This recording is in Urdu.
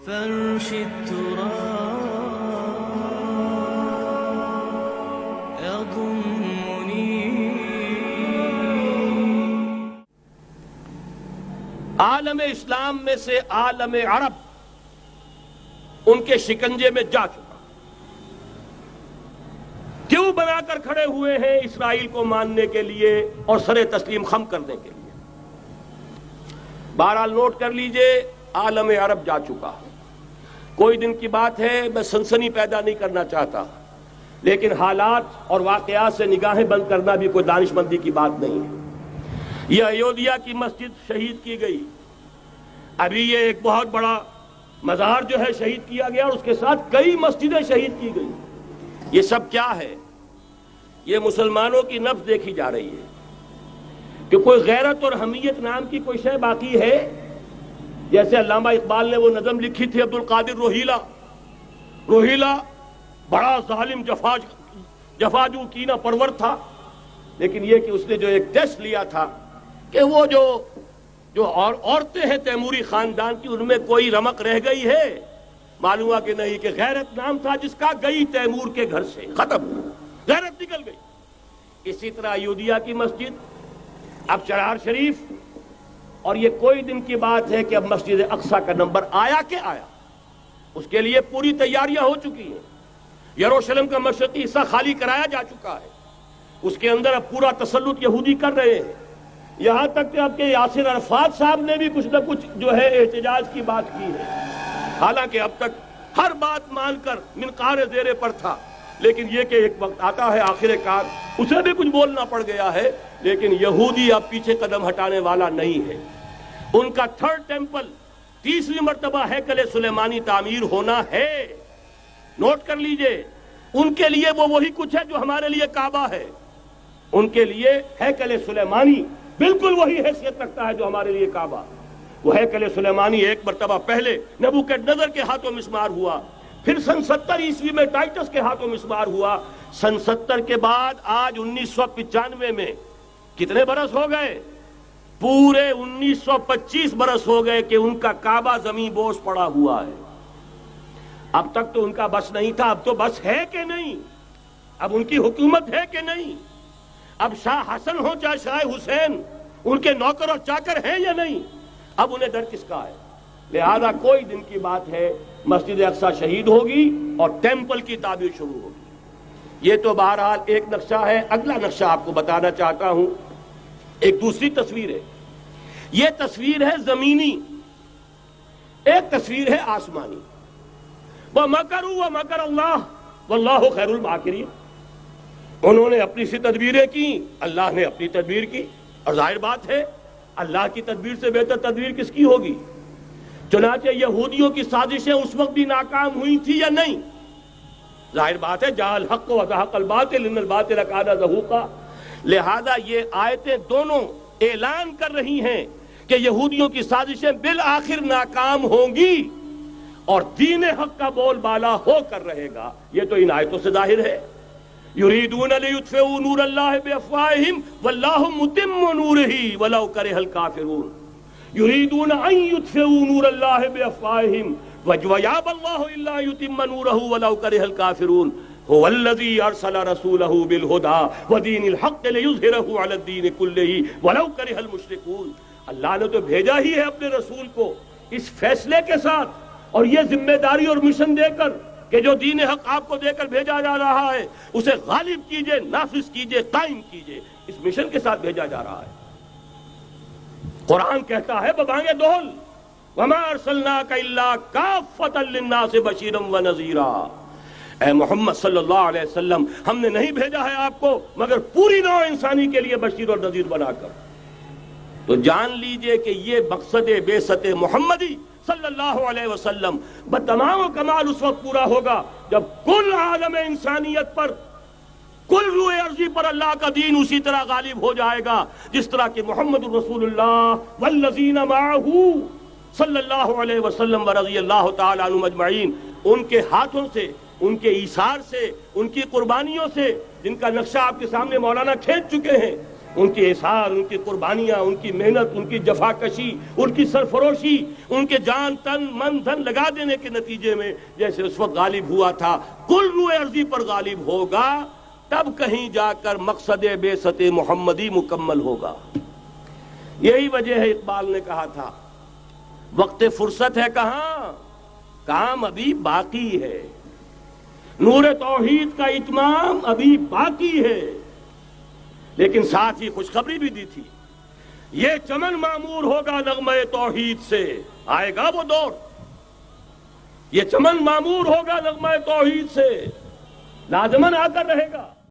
فرش التراب يضمني. عالم اسلام میں سے عالم عرب ان کے شکنجے میں جا چکا. کیوں بنا کر کھڑے ہوئے ہیں اسرائیل کو ماننے کے لیے اور سر تسلیم خم کرنے کے لیے؟ بہرحال نوٹ کر لیجئے، عالم عرب جا چکا. کوئی دن کی بات ہے، میں سنسنی پیدا نہیں کرنا چاہتا، لیکن حالات اور واقعات سے نگاہیں بند کرنا بھی کوئی دانشمندی کی بات نہیں ہے. یہ ایودھیا کی مسجد شہید کی گئی، ابھی یہ ایک بہت بڑا مزار جو ہے شہید کیا گیا، اور اس کے ساتھ کئی مسجدیں شہید کی گئی. یہ سب کیا ہے؟ یہ مسلمانوں کی نفس دیکھی جا رہی ہے کہ کوئی غیرت اور حمیت نام کی کوئی شے باقی ہے. جیسے علامہ اقبال نے وہ نظم لکھی تھی عبد القادر روہیلا بڑا ظالم جفاجو کینہ پرور تھا، لیکن یہ کہ اس نے جو ایک ٹیسٹ لیا تھا کہ وہ جو عورتیں ہیں تیموری خاندان کی، ان میں کوئی رمق رہ گئی ہے؟ معلوم ہوا کہ نہیں، کہ غیرت نام تھا جس کا گئی تیمور کے گھر سے، ختم، غیرت نکل گئی. اسی طرح ایودھیا کی مسجد، اب چرار شریف، اور یہ کوئی دن کی بات ہے کہ اب مسجد اقصی کا نمبر آیا کہ آیا. اس کے لیے پوری تیاریاں ہو چکی ہیں. یروشلم کا مشرقی حصہ خالی کرایا جا چکا ہے، اس کے اندر اب پورا تسلط یہودی کر رہے ہیں. یہاں تک کہ اب کے یاسر عرفات صاحب نے بھی کچھ نہ کچھ جو ہے احتجاج کی بات کی ہے، حالانکہ اب تک ہر بات مان کر منقار زیرے پر تھا. لیکن یہ کہ ایک وقت آتا ہے آخر کار اسے بھی کچھ بولنا پڑ گیا ہے. لیکن یہودی اب پیچھے قدم ہٹانے والا نہیں ہے. ان کا تھرڈ ٹیمپل، تیسری مرتبہ ہیکل سلیمانی تعمیر ہونا ہے. نوٹ کر لیجئے، ان کے لیے وہ وہی کچھ ہے جو ہمارے لیے کعبہ ہے. ان کے لیے ہیکل سلیمانی بالکل وہی حیثیت رکھتا ہے جو ہمارے لیے کعبہ. وہ ہیکل سلیمانی ایک مرتبہ پہلے نبوکدنضر کے ہاتھوں مسمار ہوا، پھر سن 70 عیسوی میں ٹائٹس کے ہاتھوں مسمار ہوا. سن 70 کے بعد آج 1995 میں کتنے برس ہو گئے؟ پورے 1925 برس ہو گئے کہ ان کا کعبہ زمین بوس پڑا ہوا ہے. اب تک تو ان کا بس نہیں تھا، اب تو بس ہے کہ نہیں؟ اب ان کی حکومت ہے کہ نہیں؟ اب شاہ حسن ہو چاہے شاہ حسین، ان کے نوکر اور چاکر ہیں یا نہیں؟ اب انہیں ڈر کس کا ہے؟ لہذا کوئی دن کی بات ہے مسجد اقصی شہید ہوگی اور ٹیمپل کی تعمیر شروع ہوگی. یہ تو بہرحال ایک نقشہ ہے. اگلا نقشہ آپ کو بتانا چاہتا ہوں، ایک دوسری تصویر ہے. یہ تصویر ہے زمینی، ایک تصویر ہے آسمانی. وَمَكَرُوا وَمَكَرَ اللَّهُ وَاللَّهُ خَيْرُ الْمَاكِرِينَ. انہوں نے اپنی سی تدبیریں کی، اللہ نے اپنی تدبیر کی، اور ظاہر بات ہے اللہ کی تدبیر سے بہتر تدبیر کس کی ہوگی؟ چنانچہ یہودیوں کی سازشیں اس وقت بھی ناکام ہوئی تھی یا نہیں؟ ظاہر بات ہے جاء الحق وزهق الباطل ان الباطل کان زهوقا. لہذا یہ آیتیں دونوں اعلان کر رہی ہیں کہ یہودیوں کی سازشیں بالآخر ناکام ہوں گی اور دین حق کا بول بالا ہو کر رہے گا. یہ تو ان آیتوں سے ظاہر ہے. یریدون لیطفئوا نور اللہ بافواہہم واللہ متم نورہ ولو کرہ الکافرون. یریدون ان یطفئوا نور اللہ بافواہہم ویابى اللہ الا یتم نورہ ولو کرہ الکافرون. هو الذی ارسل رسولہ بالہدی ودین الحق لیظہرہ علی الدین کلہ ولو کرہ المشرکون. اللہ نے تو بھیجا ہی ہے اپنے رسول کو اس فیصلے کے ساتھ اور یہ ذمہ داری اور مشن دے کر کہ جو دین حق آپ کو دے کر بھیجا جا رہا ہے اسے غالب کیجئے، نافذ کیجئے، قائم کیجئے. اس مشن کے ساتھ بھیجا جا رہا ہے. قرآن کہتا ہے ببانگ دہل وَمَا أَرْسَلْنَاكَ إِلَّا كَافَّةً لِلنَّاسِ بَشِيرًا وَنَذِيرًا. اے محمد صلی اللہ علیہ وسلم، ہم نے نہیں بھیجا ہے آپ کو مگر پوری نوع انسانی کے لیے بشیر اور نذیر بنا کر. تو جان لیجئے کہ یہ مقصد بعثت محمدی صلی اللہ علیہ وسلم بتمام و کمال اس وقت پورا ہوگا جب کل عالم انسانیت پر، کل روئے ارضی پر اللہ کا دین اسی طرح غالب ہو جائے گا جس طرح کہ محمد رسول اللہ والذین معہ صلی اللہ علیہ وسلم ورضی اللہ تعالی عنہم اجمعین، ان کے ہاتھوں سے، ان کے ایثار سے، ان کی قربانیوں سے، جن کا نقشہ آپ کے سامنے مولانا کھینچ چکے ہیں، ان کی احسان، ان کی قربانیاں، ان کی محنت، ان کی جفاکشی، ان کی سرفروشی، ان کے جان تن من دھن لگا دینے کے نتیجے میں جیسے اس وقت غالب ہوا تھا، کل روئے ارضی پر غالب ہوگا، تب کہیں جا کر مقصد بعثت محمدی مکمل ہوگا۔ یہی وجہ ہے اقبال نے کہا تھا وقت فرصت ہے کہاں، کام ابھی باقی ہے، نور توحید کا اتمام ابھی باقی ہے۔ لیکن ساتھ ہی خوشخبری بھی دی تھی، یہ چمن معمور ہوگا نغمہ توحید سے، آئے گا وہ دور، یہ چمن معمور ہوگا نغمہ توحید سے، لازماً آ کر رہے گا۔